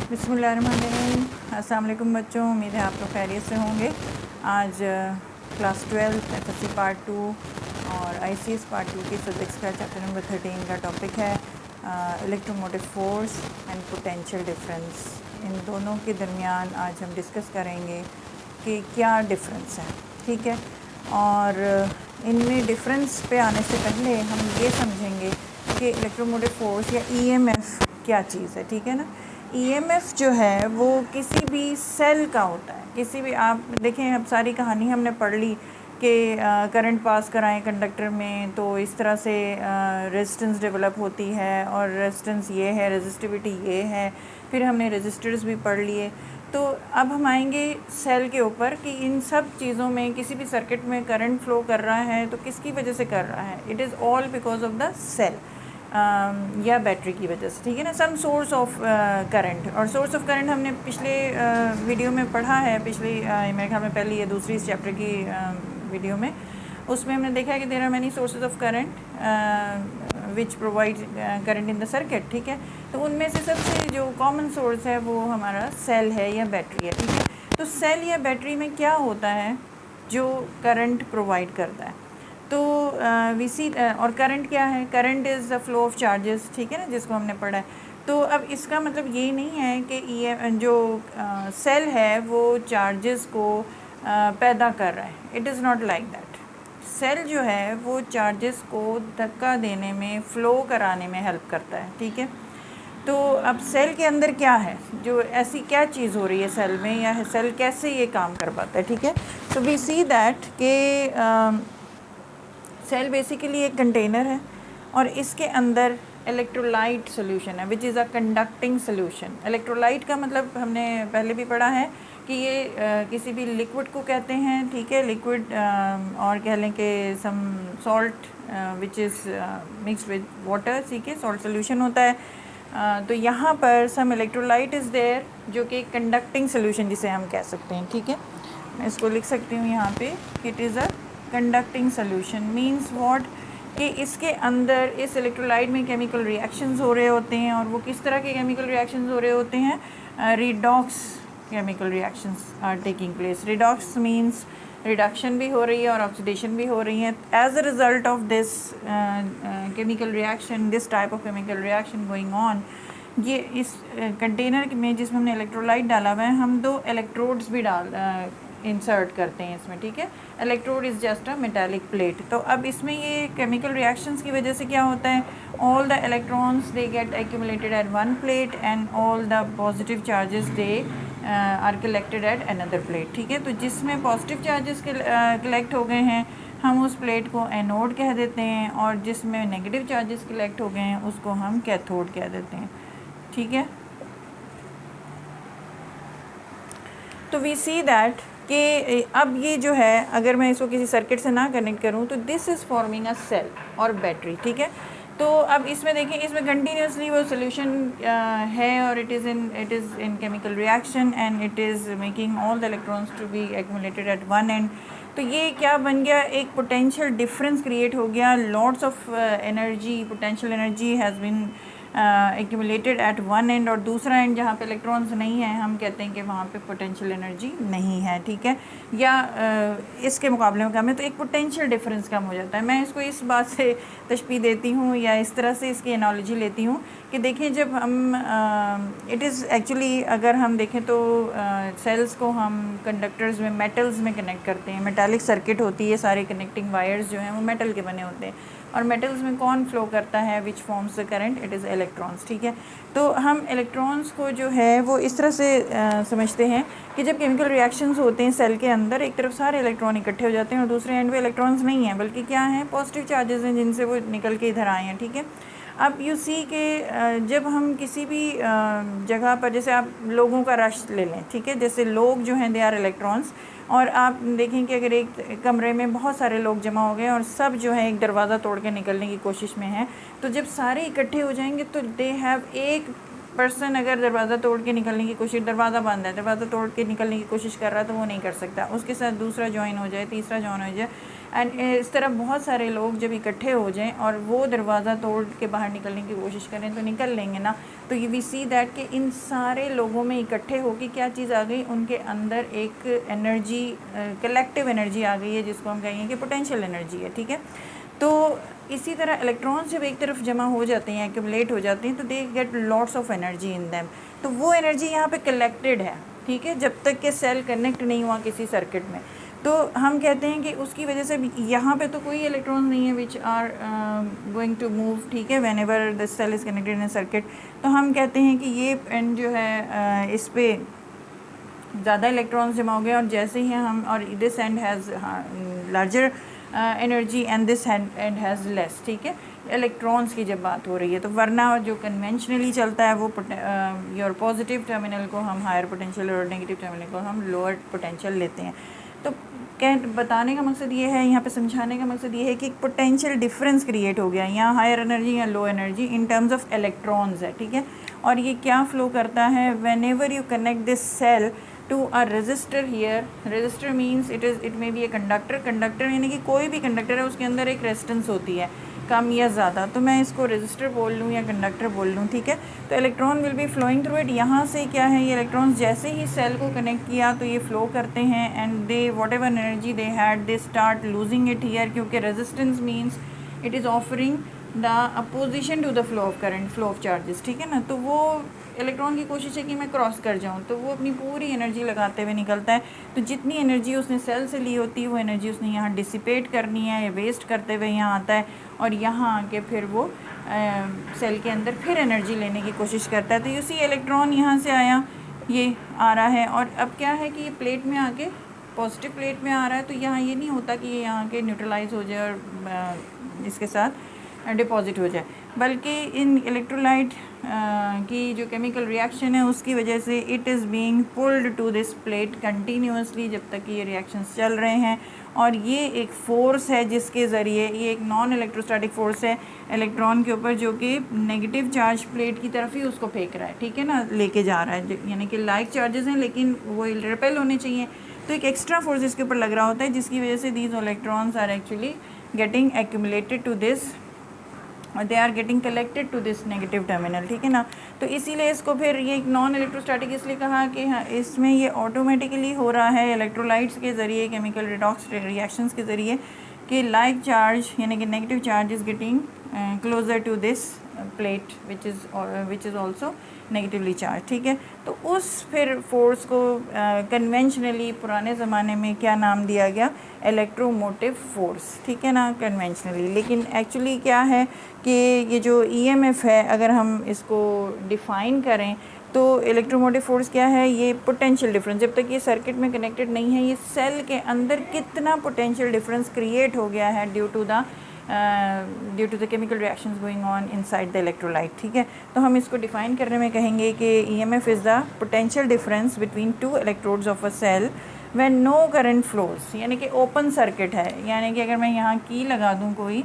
बिस्मिल्लाहिर्रहमानिर्रहीम। अस्सलाम वालेकुम बच्चों, उम्मीद है आप लोग खैरियत से होंगे। आज क्लास 12 एफएससी पार्ट 2 और आईसीएस पार्ट 2 की फिज़िक्स का चैप्टर नंबर 13 का टॉपिक है electromotive force and potential difference. इन दोनों के दरमियान आज हम डिस्कस करेंगे कि क्या डिफरेंस है, ठीक है। और इनमें डिफरेंस पे आने से पहले हम ये समझेंगे कि इलेक्ट्रोमोटिव फोर्स या ईएमएफ क्या चीज़ है, ठीक है ना। ईएमएफ जो है वो किसी भी सेल का होता है। किसी भी, आप देखें, अब सारी कहानी हमने पढ़ ली कि करंट पास कराएं कंडक्टर में तो इस तरह से रेजिस्टेंस डेवलप होती है, और रेजिस्टेंस ये है, रेजिस्टिविटी ये है। फिर हमने रेजिस्टर्स भी पढ़ लिए। तो अब हम आएंगे सेल के ऊपर कि इन सब चीज़ों में किसी भी सर्किट में करंट फ्लो कर रहा है तो किसकी वजह से कर रहा है। It is all because of the cell या बैटरी की वजह से, ठीक है ना। सम सोर्स ऑफ करंट, और सोर्स ऑफ करंट हमने पिछले वीडियो में पढ़ा है, पिछली मेरे ख्याल में पहली या दूसरी इस चैप्टर की वीडियो में। उसमें हमने देखा है कि there are many sources of current which provide current in the circuit, ठीक है। तो उनमें से सबसे जो कॉमन सोर्स है वो हमारा सेल है या बैटरी है, ठीक है। तो सेल या बैटरी में क्या होता है जो करंट प्रोवाइड करता है। तो वी सी, और करंट क्या है, current is the flow of charges, ठीक है ना, जिसको हमने पढ़ा है। तो अब इसका मतलब ये नहीं है कि जो सेल है वो चार्जेस को पैदा कर रहा है। It is not like that. Cell जो है वो चार्जेस को धक्का देने में, फ्लो कराने में हेल्प करता है, ठीक है। तो अब सेल के अंदर क्या है, जो ऐसी क्या चीज़ हो रही है सेल में, या सेल कैसे ये काम कर पाता है, ठीक है। तो वी सी दैट के सेल बेसिकली एक कंटेनर है और इसके अंदर इलेक्ट्रोलाइट सोल्यूशन है which is a conducting solution. Electrolyte का मतलब हमने पहले भी पढ़ा है कि ये किसी भी लिक्विड को कहते हैं, ठीक है। लिक्विड, और कह लें कि some salt which is mixed with water, ठीक है, सॉल्ट सोल्यूशन होता है। तो यहाँ पर सम इलेक्ट्रोलाइट इज़ देयर जो कि कंडक्टिंग सोल्यूशन जिसे हम कह सकते हैं, ठीक है। मैं इसको लिख सकती हूँ यहाँ पे, it is a conducting solution. Means what, कि इसके अंदर इस इलेक्ट्रोलाइट में केमिकल रिएक्शंस हो रहे होते हैं, और वो किस तरह के केमिकल रिएक्शंस हो रहे होते हैं, redox chemical reactions are taking place. Redox means reduction भी हो रही है और ऑक्सीडेशन भी हो रही है। As a result of this chemical reaction, this type of chemical reaction going on, ये इस कंटेनर में जिसमें हमने इलेक्ट्रोलाइट डाला हुआ है, हम दो इलेक्ट्रोड्स भी इंसर्ट करते हैं इसमें, ठीक है। Electrode is just a metallic plate. तो अब इसमें ये केमिकल रिएक्शंस की वजह से क्या होता है, all the electrons they get accumulated at one plate and all the positive charges they are collected at another plate, ठीक है। तो जिसमें पॉजिटिव चार्जेस कलेक्ट हो गए हैं हम उस प्लेट को एनोड कह देते हैं, और जिसमें नेगेटिव चार्जेस कलेक्ट हो गए हैं उसको हम कैथोड कह देते हैं, ठीक है। तो वी सी दैट कि अब ये जो है, अगर मैं इसको किसी सर्किट से ना कनेक्ट करूँ तो this is forming a cell और बैटरी, ठीक है। तो अब इसमें देखें, इसमें कंटिन्यूसली वो सोल्यूशन है, और it is in chemical reaction and it is making all the electrons to be accumulated at one end. तो ये क्या बन गया, एक पोटेंशियल डिफरेंस क्रिएट हो गया। Lots of energy, potential energy has been accumulated at one end, और दूसरा एंड जहाँ पे इलेक्ट्रॉन्स नहीं है हम कहते हैं कि वहाँ पे पोटेंशियल एनर्जी नहीं है, ठीक है। या इसके मुकाबले में कम है, तो एक पोटेंशियल डिफरेंस कम हो जाता है। मैं इसको इस बात से तशबीह देती हूँ या इस तरह से इसकी एनालॉजी लेती हूँ कि देखें, जब हम इट इज़ एक्चुअली, अगर हम देखें तो सेल्स को हम कंडक्टर्स में, मेटल्स में कनेक्ट करते हैं। मेटालिक सर्किट होती है, सारे कनेक्टिंग वायर्स जो हैं वो मेटल के बने होते हैं, और मेटल्स में कौन फ्लो करता है, which forms the current, it is electrons, ठीक है। तो हम इलेक्ट्रॉन्स को जो है वो इस तरह से समझते हैं कि जब केमिकल रिएक्शंस होते हैं सेल के अंदर, एक तरफ सारे इलेक्ट्रॉन इकट्ठे हो जाते हैं और दूसरे एंड पे इलेक्ट्रॉन्स नहीं हैं, बल्कि क्या हैं, पॉजिटिव चार्जेस हैं जिनसे वो निकल के इधर आए हैं, ठीक है। अब यू सी के जब हम किसी भी जगह पर, जैसे आप लोगों का रश ले लें, ठीक है, जैसे लोग जो हैं दे आर इलेक्ट्रॉन्स, और आप देखें कि अगर एक कमरे में बहुत सारे लोग जमा हो गए और सब जो है एक दरवाज़ा तोड़ के निकलने की कोशिश में हैं, तो जब सारे इकट्ठे हो जाएंगे तो दे हैव, एक पर्सन अगर दरवाज़ा तोड़ के निकलने की कोशिश, दरवाज़ा बंद है, दरवाज़ा तोड़ के निकलने की कोशिश कर रहा है तो वो नहीं कर सकता, उसके साथ दूसरा ज्वाइन हो जाए, तीसरा ज्वाइन हो जाए, एंड इस तरह बहुत सारे लोग जब इकट्ठे हो जाएं और वो दरवाज़ा तोड़ के बाहर निकलने की कोशिश करें तो निकल लेंगे ना। तो ये वी सी दैट कि इन सारे लोगों में इकट्ठे होकर क्या चीज़ आ गई, उनके अंदर एक एनर्जी, कलेक्टिव एनर्जी आ गई है, जिसको हम कहेंगे कि पोटेंशियल एनर्जी है, ठीक है। तो इसी तरह इलेक्ट्रॉन्स जब एक तरफ जमा हो जाते हैं, एक्यूमुलेट हो जाते हैं, तो they get lots of energy in them. तो वो एनर्जी यहाँ पे कलेक्टेड है, ठीक है, जब तक कि सेल कनेक्ट नहीं हुआ किसी सर्किट में। तो हम कहते हैं कि उसकी वजह से यहाँ पे तो कोई इलेक्ट्रॉन नहीं है which are going to move, ठीक है, whenever the cell is connected in a circuit. तो हम कहते हैं कि ये एंड जो है इस पर ज़्यादा इलेक्ट्रॉन्स जमा हो गए, और जैसे ही हम, और this and has larger energy and this and has less, ठीक है, इलेक्ट्रॉन्स की जब बात हो रही है। तो वरना जो कन्वेंशनली चलता है वो योर पॉजिटिव टर्मिनल को हम हायर पोटेंशियल और नेगेटिव टर्मिनल को हम लोअर पोटेंशियल लेते हैं। तो बताने का मकसद ये है, यहाँ पे समझाने का मकसद ये है कि एक पोटेंशियल डिफरेंस क्रिएट हो गया, यहाँ हायर एनर्जी या low energy in terms of electrons है, ठीक है। और ये क्या फ्लो करता है, whenever you connect this cell to a resistor here, resistor means it may be a conductor, conductor यानी कि कोई भी कंडक्टर है उसके अंदर एक रेजिस्टेंस होती है, कम या ज़्यादा, तो मैं इसको रजिस्टर बोल लूँ या कंडक्टर बोल लूँ, ठीक है। तो electron will be flowing through it. यहाँ से क्या है, ये इलेक्ट्रॉन्स जैसे ही सेल को कनेक्ट किया तो ये फ्लो करते हैं, and they whatever energy they had they start losing it here, क्योंकि resistance means it is offering the opposition to the flow of current, flow of charges, ठीक है ना। तो वो इलेक्ट्रॉन की कोशिश है कि मैं क्रॉस कर जाऊं, तो वो अपनी पूरी एनर्जी लगाते हुए निकलता है। तो जितनी एनर्जी उसने सेल से ली होती है वो एनर्जी उसने यहाँ डिसिपेट करनी है या वेस्ट करते हुए यहाँ आता है, और यहाँ आके फिर वो सेल के अंदर फिर एनर्जी लेने की कोशिश करता है। तो यू सी इलेक्ट्रॉन यहाँ से आया, ये आ रहा है, और अब क्या है कि ये प्लेट में आके पॉजिटिव प्लेट में आ रहा है। तो यहाँ ये नहीं होता कि ये यहाँ के न्यूट्रलाइज हो जाए और इसके साथ डिपॉजिट हो जाए, बल्कि इन इलेक्ट्रोलाइट की जो केमिकल रिएक्शन है उसकी वजह से it is being pulled to this plate continuously जब तक ये रिएक्शंस चल रहे हैं। और ये एक फ़ोर्स है जिसके ज़रिए, ये एक नॉन इलेक्ट्रोस्टैटिक फ़ोर्स है इलेक्ट्रॉन के ऊपर, जो कि नेगेटिव चार्ज प्लेट की तरफ ही उसको फेंक रहा है, ठीक है ना, लेके जा रहा है, यानी कि लाइक चार्जेस हैं लेकिन वो रिपेल होने चाहिए। तो एक एक्स्ट्रा फोर्स इसके ऊपर लग रहा होता है, जिसकी वजह से these electrons are actually getting accumulated to this, they are getting collected to this negative terminal, ठीक है ना। तो इसीलिए इसको फिर ये एक नॉन इलेक्ट्रोस्टैटिक इसलिए कहा कि हाँ, इसमें ये ऑटोमेटिकली हो रहा है इलेक्ट्रोलाइट्स के ज़रिए, केमिकल रिडॉक्स रिएक्शंस के ज़रिए, कि लाइक चार्ज यानी कि negative charge is getting closer to this plate which is also negatively charge, ठीक है। तो उस फिर फोर्स को कन्वेंशनली पुराने ज़माने में क्या नाम दिया गया, इलेक्ट्रोमोटिव फोर्स, ठीक है ना, कन्वेंशनली। लेकिन एक्चुअली क्या है कि ये जो ईएमएफ है, अगर हम इसको डिफ़ाइन करें तो इलेक्ट्रोमोटिव फोर्स क्या है, ये पोटेंशियल डिफरेंस, जब तक ये सर्किट में कनेक्टेड नहीं है, ये सेल के अंदर कितना पोटेंशियल डिफरेंस क्रिएट हो गया है due to the chemical reactions going on inside the electrolyte, ठीक है। तो हम इसको डिफाइन करने में कहेंगे कि EMF is the potential difference between two electrodes of a cell when no current flows, यानी कि ओपन सर्किट है, यानी कि अगर मैं यहाँ की लगा दूँ कोई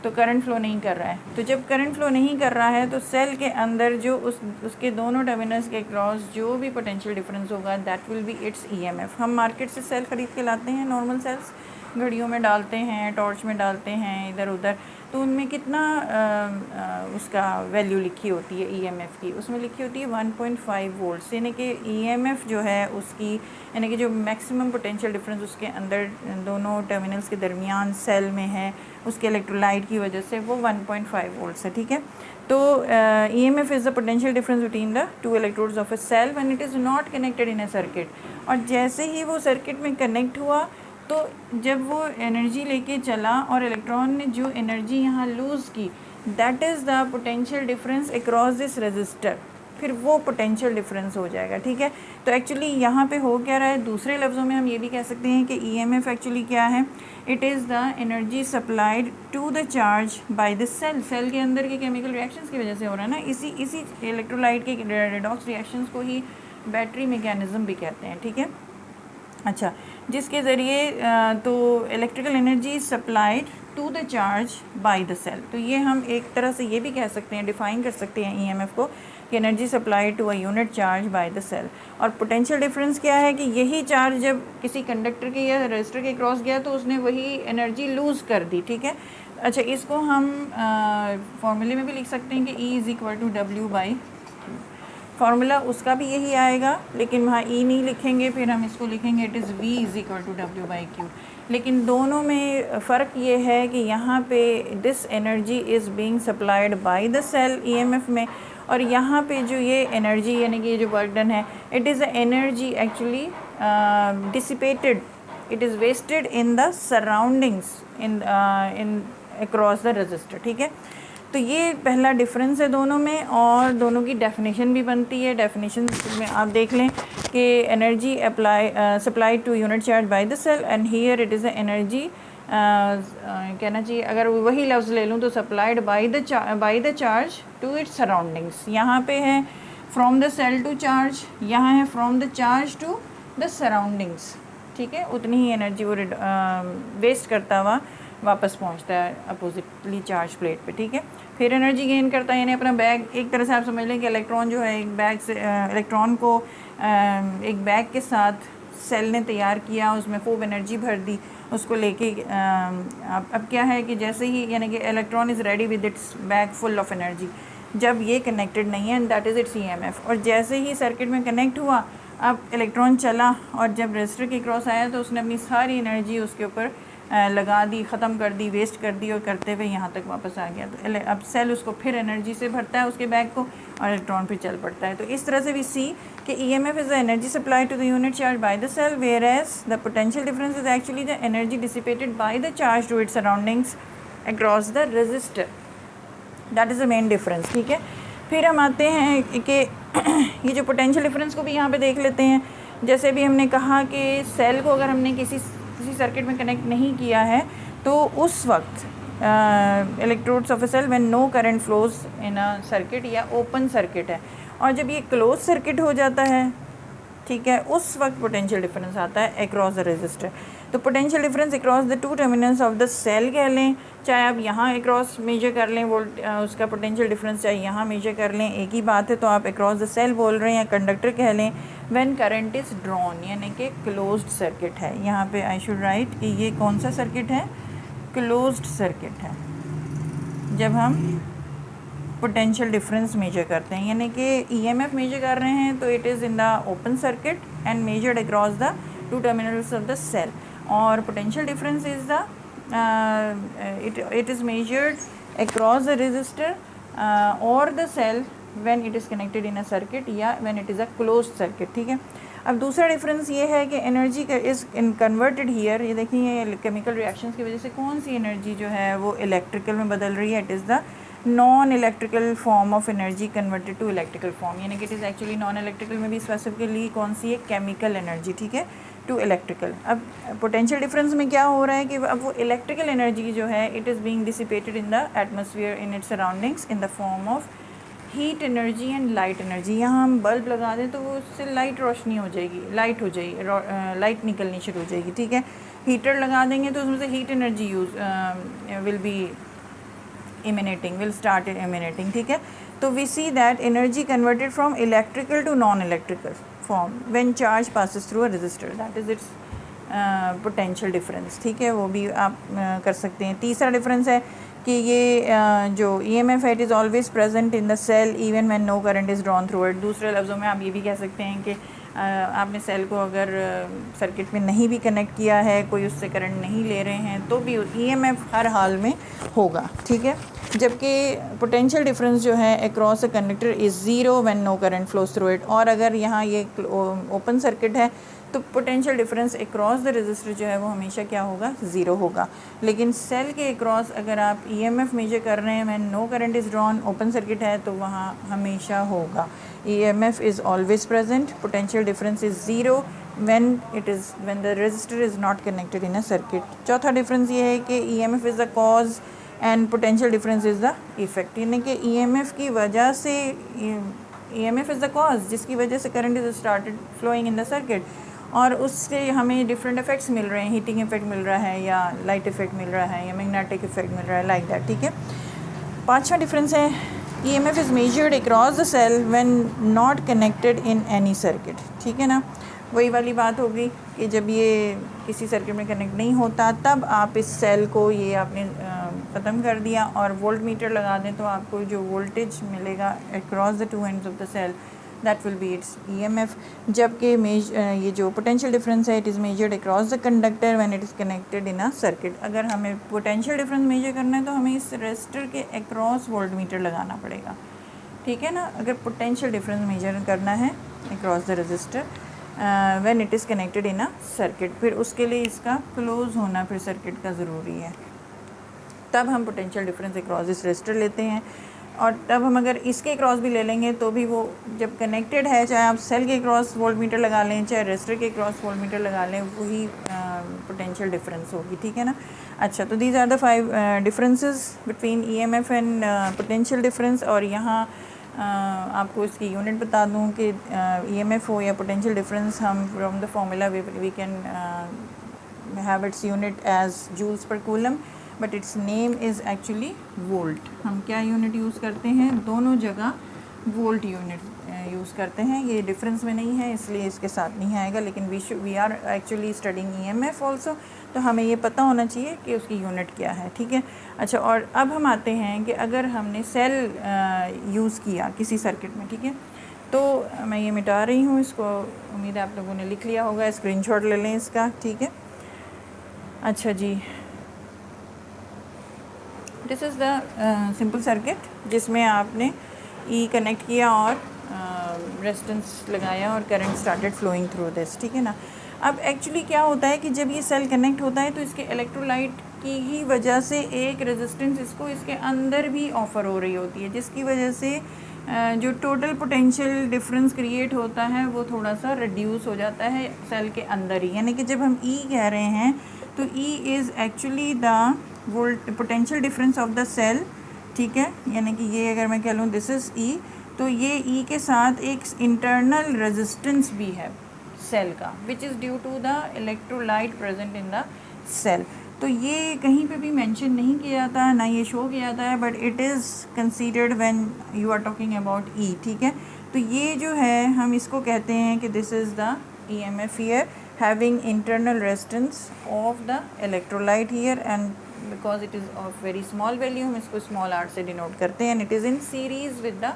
तो करंट फ्लो नहीं कर रहा है। तो जब करंट फ्लो नहीं कर रहा है तो सेल के अंदर जो उसके दोनों टर्मिनल्स के क्रॉस जो भी पोटेंशियल डिफरेंस होगा that will be it's EMF. हम मार्केट से सेल ख़रीद के लाते हैं, नॉर्मल सेल्स घड़ियों में डालते हैं, टॉर्च में डालते हैं, इधर उधर, तो उनमें कितना उसका वैल्यू लिखी होती है ईएमएफ की, उसमें लिखी होती है 1.5 वोल्ट्स, यानी कि ईएमएफ जो है उसकी, यानी कि जो मैक्सिमम पोटेंशियल डिफरेंस उसके अंदर दोनों टर्मिनल्स के दरमियान सेल में है उसके इलेक्ट्रोलाइट की वजह से वो 1.5 वोल्ट्स है, ठीक है। तो EMF is the potential difference between the two electrodes of a cell when it is not connected in a circuit. और जैसे ही वो सर्किट में कनेक्ट हुआ तो जब वो एनर्जी लेके चला और इलेक्ट्रॉन ने जो एनर्जी यहाँ लूज़ की, that is the potential difference across this register, फिर वो पोटेंशियल डिफरेंस हो जाएगा, ठीक है। तो एक्चुअली यहाँ पे हो क्या रहा है, दूसरे लफ्ज़ों में हम ये भी कह सकते हैं कि ईएमएफ एक्चुअली क्या है, it is the energy supplied to the charge by the cell, cell के अंदर के केमिकल रिएक्शंस की वजह से हो रहा है ना। इसी इलेक्ट्रोलाइट के रिडॉक्स रिएक्शंस को ही बैटरी मैकेनिज़्म भी कहते हैं, ठीक है। अच्छा, जिसके ज़रिए तो electrical energy supplied to the charge by the cell. तो ये हम एक तरह से ये भी कह सकते हैं, डिफाइन कर सकते हैं ईएमएफ को कि energy supply to a unit charge by the cell. और पोटेंशियल डिफरेंस क्या है कि यही चार्ज जब किसी कंडक्टर के या रेजिस्टर के क्रॉस गया तो उसने वही एनर्जी लूज़ कर दी, ठीक है। अच्छा, इसको हम फॉर्मूले में भी लिख सकते हैं कि E is equal to W by, formula उसका भी यही आएगा, लेकिन वहाँ E नहीं लिखेंगे, फिर हम इसको लिखेंगे it is V is equal to W by Q. लेकिन दोनों में फ़र्क ये है कि यहाँ पे this energy is being supplied by the cell EMF में, और यहाँ पे जो ये एनर्जी यानी कि ये जो वर्क डन है, it is a energy actually dissipated, it is wasted in the surroundings in across the resistor, ठीक है। तो ये पहला डिफरेंस है दोनों में, और दोनों की डेफिनेशन भी बनती है। डेफिनेशन में आप देख लें कि energy supply to unit charge by the cell and here it is a energy, कहना चाहिए अगर वही लफ्ज़ ले लूँ तो supplied by the charge to its surroundings. यहाँ पे है from the cell to charge, यहाँ है from the charge to the surroundings, ठीक है। उतनी ही एनर्जी वो वेस्ट करता हुआ वापस पहुंचता है अपोजिटली चार्ज प्लेट पे, ठीक है। फिर एनर्जी गेन करता है, यानी अपना बैग, एक तरह से आप समझ लें कि इलेक्ट्रॉन जो है एक बैग से, इलेक्ट्रॉन को एक बैग के साथ सेल ने तैयार किया, उसमें खूब एनर्जी भर दी, उसको लेके अब क्या है कि जैसे ही यानी कि electron is ready with its bag full of energy, जब ये कनेक्टेड नहीं है दैट इज़ इट्स ईएमएफ, और जैसे ही सर्किट में कनेक्ट हुआ अब इलेक्ट्रॉन चला और जब रजिस्टर के क्रॉस आया तो उसने अपनी सारी एनर्जी उसके ऊपर लगा दी, ख़त्म कर दी, वेस्ट कर दी, और करते हुए यहाँ तक वापस आ गया। तो अब सेल उसको फिर एनर्जी से भरता है उसके बैग को, और इलेक्ट्रॉन फिर चल पड़ता है। तो इस तरह से भी सी कि EMF is the energy supply to the unit charge by the cell, whereas the potential difference is actually the energy dissipated by the charge to its surroundings across the resistor. That is the main difference, ठीक है। फिर हम आते हैं कि ये जो potential difference को भी यहाँ पे देख लेते हैं। जैसे भी हमने कहा कि सेल को अगर हमने किसी सर्किट में कनेक्ट नहीं किया है तो उस वक्त electrodes of a cell when no current flows in a circuit या ओपन सर्किट है, और जब ये क्लोज सर्किट हो जाता है, ठीक है, उस वक्त पोटेंशियल डिफरेंस आता है अक्रॉस द रेजिस्टर। तो potential difference across the two terminals of the cell कह लें, चाहे आप यहाँ अक्रॉस मेजर कर लें उसका पोटेंशियल डिफरेंस, चाहे यहाँ मेजर कर लें, एक ही बात है। तो आप अक्रॉस द सेल बोल रहे हैं या कंडक्टर कह लें, व्हेन करंट इज़ ड्रॉन यानी कि क्लोज्ड सर्किट है। यहाँ पे आई शुड राइट कि ये कौन सा सर्किट है, क्लोज्ड सर्किट है। जब हम पोटेंशियल डिफरेंस मेजर करते हैं यानी कि ईएमएफ मेजर कर रहे हैं तो it is in the open circuit and measured across the two terminals of the cell, और potential difference is the it is measured across the resistor or the cell when it is connected in a circuit या when it is a closed circuit, ठीक है। अब दूसरा difference ये है कि energy is converted here, ये देखिए ये केमिकल रिएक्शंस की वजह से कौन सी एनर्जी जो है वो इलेक्ट्रिकल में बदल रही है, it is the non electrical form of energy converted to electrical form, यानी कि it is actually non electrical में भी स्पेसिफिकली कौन सी है, केमिकल एनर्जी, ठीक है, टू इलेक्ट्रिकल। अब पोटेंशियल डिफरेंस में क्या हो रहा है कि अब वो इलेक्ट्रिकल एनर्जी जो है it is being dissipated in the atmosphere in its surroundings in the form of heat energy and light energy. यहाँ हम बल्ब लगा दें तो वो उससे लाइट रोशनी हो जाएगी, लाइट हो जाएगी, लाइट निकलनी शुरू हो जाएगी, ठीक है। हीटर लगा देंगे तो उसमें से heat energy will be emanating, will start emanating, ठीक है। तो we see that energy converted from electrical to non-electrical form when charge passes through a resistor, that is its potential difference, ठीक है, वो भी आप कर सकते हैं। तीसरा डिफरेंस है कि ये जो EMF है it is always present in the cell even when no current is drawn through it। दूसरे लफ्ज़ों में आप ये भी कह सकते हैं कि आपने सेल को अगर सर्किट में नहीं भी कनेक्ट किया है, कोई उससे करंट नहीं ले रहे हैं, तो भी EMF हर हाल में होगा, ठीक है। जबकि पोटेंशियल डिफरेंस जो है across a conductor is zero when no current flows through it, और अगर यहाँ ये ओपन सर्किट है तो potential difference across the resistor जो है वो हमेशा क्या होगा, ज़ीरो होगा। लेकिन सेल के अक्रॉस अगर आप EMF मेजर कर रहे हैं when no current is drawn, open circuit है, तो वहाँ हमेशा होगा EMF is always present, potential difference is zero when the resistor is not connected in a circuit। चौथा डिफरेंस ये है कि EMF is the cause and potential difference is the effect, यानी कि EMF की वजह से EMF इज़ द कॉज जिसकी वजह से current is started flowing in the circuit, और उससे हमें डिफरेंट इफ़ेक्ट्स मिल रहे हैं, हीटिंग इफेक्ट मिल रहा है या लाइट इफेक्ट मिल रहा है या मैग्नेटिक इफेक्ट मिल रहा है, लाइक दैट, ठीक है। पांचवा डिफरेंस है EMF is measured across the cell when not connected in any circuit, ठीक है ना। वही वाली बात होगी कि जब ये किसी सर्किट में कनेक्ट नहीं होता तब आप इस सेल को ये आपने ख़त्म कर दिया और वोल्ट मीटर लगा दें तो आपको जो वोल्टेज मिलेगा across the two ends of the cell that will be its EMF। जबकि ये जो पोटेंशियल डिफरेंस है it is measured across the conductor when it is connected in a circuit. अगर हमें पोटेंशियल डिफरेंस मेजर करना है तो हमें इस रेजिस्टर के अक्रॉस वोल्ट मीटर लगाना पड़ेगा, ठीक है ना। अगर पोटेंशियल डिफरेंस मेजर करना है across the resistor when it is connected in a circuit, फिर उसके लिए इसका क्लोज होना फिर सर्किट का ज़रूरी है, तब हम potential difference across this resistor लेते हैं। और तब हम अगर इसके क्रॉस भी ले लेंगे तो भी वो जब कनेक्टेड है, चाहे आप सेल के क्रॉस वोल्ट मीटर लगा लें चाहे रेजिस्टर के क्रॉस वोल्ट मीटर लगा लें, वही पोटेंशियल डिफरेंस होगी, ठीक है ना। अच्छा, तो these are the 5 differences between EMF and potential difference. और यहाँ आपको इसकी यूनिट बता दूँ कि EMF हो या पोटेंशियल डिफरेंस, हम from the formula we can have its unit as joules per coulomb, but its name is actually volt. हम क्या यूनिट यूज़ करते हैं, दोनों जगह वोल्ट यूनिट यूज़ करते हैं। ये डिफरेंस में नहीं है इसलिए इसके साथ नहीं आएगा, लेकिन we are actually studying EMF also, तो हमें ये पता होना चाहिए कि उसकी यूनिट क्या है, ठीक है। अच्छा, और अब हम आते हैं कि अगर हमने सेल यूज़ किया किसी सर्किट में, ठीक है, तो मैं ये मिटा रही हूँ इसको, उम्मीद है आप लोगों ने लिख लिया होगा, स्क्रीनशॉट ले लें इसका, ठीक है। अच्छा जी, this is the simple circuit जिसमें आपने E कनेक्ट किया और रेजिस्टेंस लगाया और current started flowing through this, ठीक है ना। अब एक्चुअली क्या होता है कि जब ये सेल कनेक्ट होता है तो इसके इलेक्ट्रोलाइट की ही वजह से एक रेजिस्टेंस इसको इसके अंदर भी ऑफ़र हो रही होती है, जिसकी वजह से जो टोटल पोटेंशियल डिफरेंस क्रिएट होता है वो थोड़ा सा रिड्यूस हो जाता है सेल के अंदर ही। यानी कि जब हम E कह रहे हैं तो E is actually the volt potential difference of the cell, ठीक है। यानी कि ये अगर मैं कह लूँ दिस इज़ E, तो ये E के साथ एक इंटरनल रेजिस्टेंस भी है सेल का, which is due to the electrolyte present in the cell. तो ये कहीं पे भी मेंशन नहीं किया जाता है, ना ये शो किया जाता है, but it is considered when you are talking about E, ठीक है। तो ये जो है हम इसको कहते हैं कि this is the EMF here having internal resistance of the electrolyte here, and because it is of very small value हम इसको small r से denote करते हैं, and it is in series with the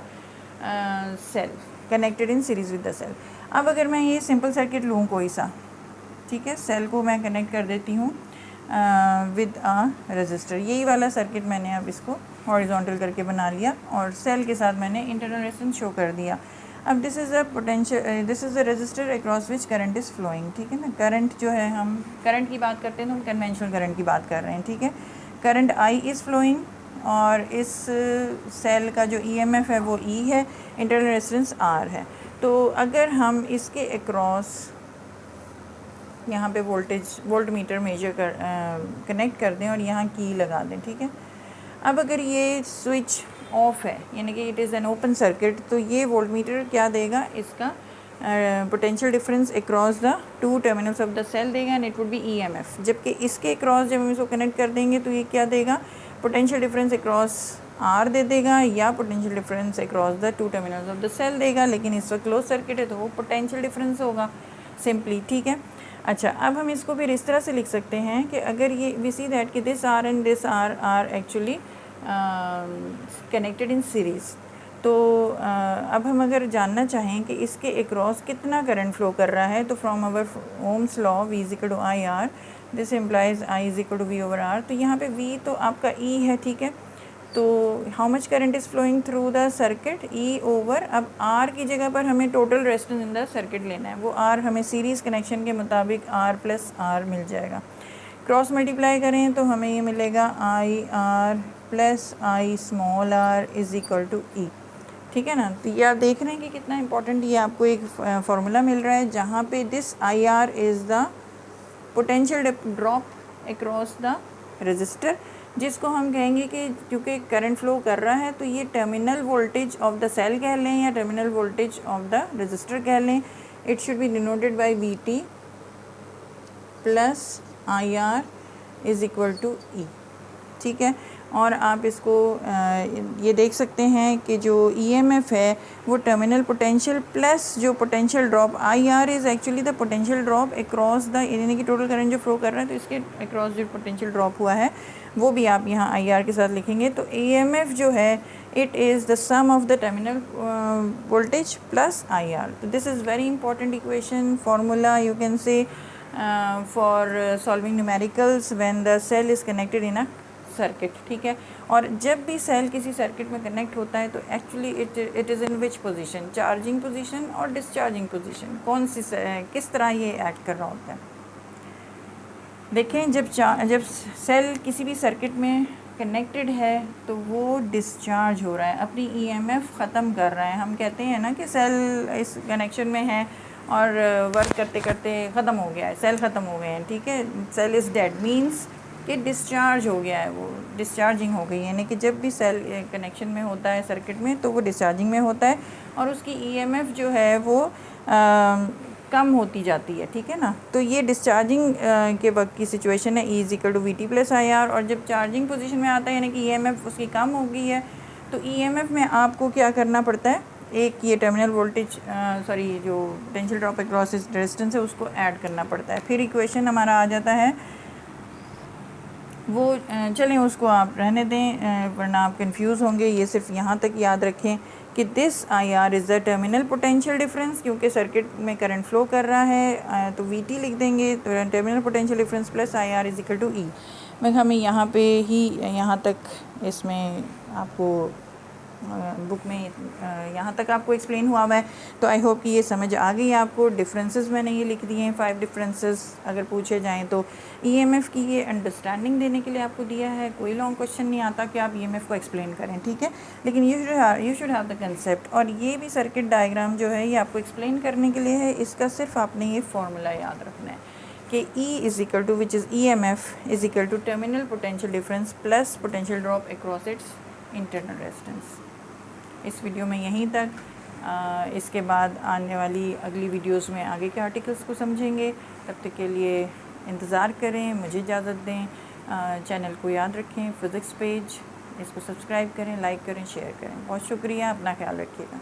cell, connected in series with the cell। अब अगर मैं ये simple circuit लूँ कोई सा, ठीक है, सेल को मैं कनेक्ट कर देती हूँ विद अ रजिस्टर, यही वाला सर्किट मैंने अब इसको हॉरिजॉन्टल करके बना लिया और सेल के साथ मैंने इंटरनल रेजिस्टेंस शो कर दिया। अब this is a potential, this is a resistor across which current is flowing, ठीक है ना। करंट जो है, हम करंट की बात करते हैं तो हम कन्वेंशनल करंट की बात कर रहे हैं, ठीक है। करंट I इज़ फ्लोइंग और इस सेल का जो EMF है वो E है, इंटरनल रेजिस्टेंस R है। तो अगर हम इसके अक्रॉस यहाँ पे वोल्ट मीटर मेजर कर कनेक्ट कर दें और यहाँ की लगा दें, ठीक है। अब अगर ये स्विच ऑफ है, यानी कि it is an open circuit, तो ये वोल्ट मीटर क्या देगा, इसका potential difference across the two terminals of the cell देगा, and it would be EMF। जबकि इसके अक्रॉस जब हम इसको कनेक्ट कर देंगे तो ये क्या देगा, पोटेंशियल डिफरेंस अक्रॉस R दे देगा या potential difference across the two terminals of the cell देगा, लेकिन इस वक्त क्लोज सर्किट है तो वो पोटेंशियल डिफरेंस होगा सिंपली, ठीक है। अच्छा, अब हम इसको फिर इस तरह से लिख सकते हैं कि अगर ये वी सी दैट कि this R and this R are actually connected in series, तो अब हम अगर जानना चाहें कि इसके अक्रॉस कितना करंट फ्लो कर रहा है, तो from our Ohm's law V is equal to I R, this implies I is equal to V over R। तो यहाँ पे V तो आपका E है, ठीक है। तो how much current is flowing through the circuit, E over, अब R की जगह पर हमें total resistance in the circuit लेना है, वो R हमें सीरीज़ कनेक्शन के मुताबिक R प्लस R मिल जाएगा। क्रॉस मल्टीप्लाई करें तो हमें ये मिलेगा I R plus I small r is equal to E, ठीक है ना। तो ये आप देख रहे हैं कि कितना इंपॉर्टेंट ये आपको एक फार्मूला मिल रहा है जहाँ पे this I R is the potential drop across the register, जिसको हम कहेंगे कि क्योंकि करंट फ्लो कर रहा है तो ये terminal voltage of the cell कह लें या terminal voltage of the resistor कह लें, it should be denoted by VT plus IR is equal to E, ठीक है। और आप इसको ये देख सकते हैं कि जो EMF है वो टर्मिनल पोटेंशियल प्लस जो potential drop IR is actually the potential drop across the, यानी कि टोटल करंट जो फ्लो कर रहा है तो इसके अक्रॉस जो पोटेंशियल ड्रॉप हुआ है वो भी आप यहाँ IR के साथ लिखेंगे। तो EMF जो है it is the sum of the terminal voltage plus IR। तो this is very important equation, formula you can say for solving numericals when the cell is connected in a circuit, ठीक है। और जब भी cell किसी circuit में connect होता है तो actually it is in which position, charging position और डिस्चार्जिंग पोजीशन, कौन सी किस तरह ये एक्ट कर रहा होता है। देखें जब सेल किसी भी सर्किट में कनेक्टेड है तो वो डिस्चार्ज हो रहा है, अपनी EMF ख़त्म कर रहा है। हम कहते हैं ना कि सेल इस कनेक्शन में है और वर्क करते करते ख़त्म हो गया है, सेल ख़त्म हो गए हैं, ठीक है। सेल इज़ डेड मीन्स कि डिस्चार्ज हो गया है, वो डिस्चार्जिंग हो गई है, यानी कि जब भी सेल कनेक्शन में होता है सर्किट में तो वो डिस्चार्जिंग में होता है और उसकी EMF जो है वो कम होती जाती है, ठीक है ना। तो ये डिस्चार्जिंग के वक्त की सिचुएशन है, E is equal to VT plus IR। और जब चार्जिंग पोजीशन में आता है यानी कि EMF उसकी कम हो गई है तो EMF में आपको क्या करना पड़ता है, एक ये टर्मिनल वोल्टेज जो पोटेंशियल ड्रॉप अक्रॉस रेजिस्टेंस है उसको ऐड करना पड़ता है। फिर इक्वेशन हमारा आ जाता है वो, चलें उसको आप रहने दें वरना आप कंफ्यूज होंगे। ये सिर्फ यहाँ तक याद रखें कि this IR is the terminal potential difference, क्योंकि सर्किट में करंट फ्लो कर रहा है तो VT लिख देंगे, तो terminal potential difference plus IR is equal to E। मैं हमें यहाँ पे ही यहाँ तक इसमें आपको बुक में यहाँ तक आपको एक्सप्लेन हुआ है। तो आई होप कि ये समझ आ गई आपको। डिफरेंसेस मैंने ये लिख दिए हैं, 5 डिफरेंसेस अगर पूछे जाएं तो। EMF की ये अंडरस्टैंडिंग देने के लिए आपको दिया है, कोई लॉन्ग क्वेश्चन नहीं आता कि आप EMF को एक्सप्लेन करें, ठीक है। लेकिन you should have the concept. और ये भी सर्किट डायग्राम जो है ये आपको एक्सप्लेन करने के लिए है, इसका सिर्फ आपने ये फार्मूला याद रखना है कि E is equal to which is EMF is equal to terminal potential difference plus potential drop across its internal resistance. इस वीडियो में यहीं तक। इसके बाद आने वाली अगली वीडियोस में आगे के आर्टिकल्स को समझेंगे। तब तक के लिए इंतज़ार करें, मुझे इजाज़त दें। चैनल को याद रखें, फिज़िक्स पेज, इसको सब्सक्राइब करें, लाइक करें, शेयर करें। बहुत शुक्रिया, अपना ख्याल रखिएगा।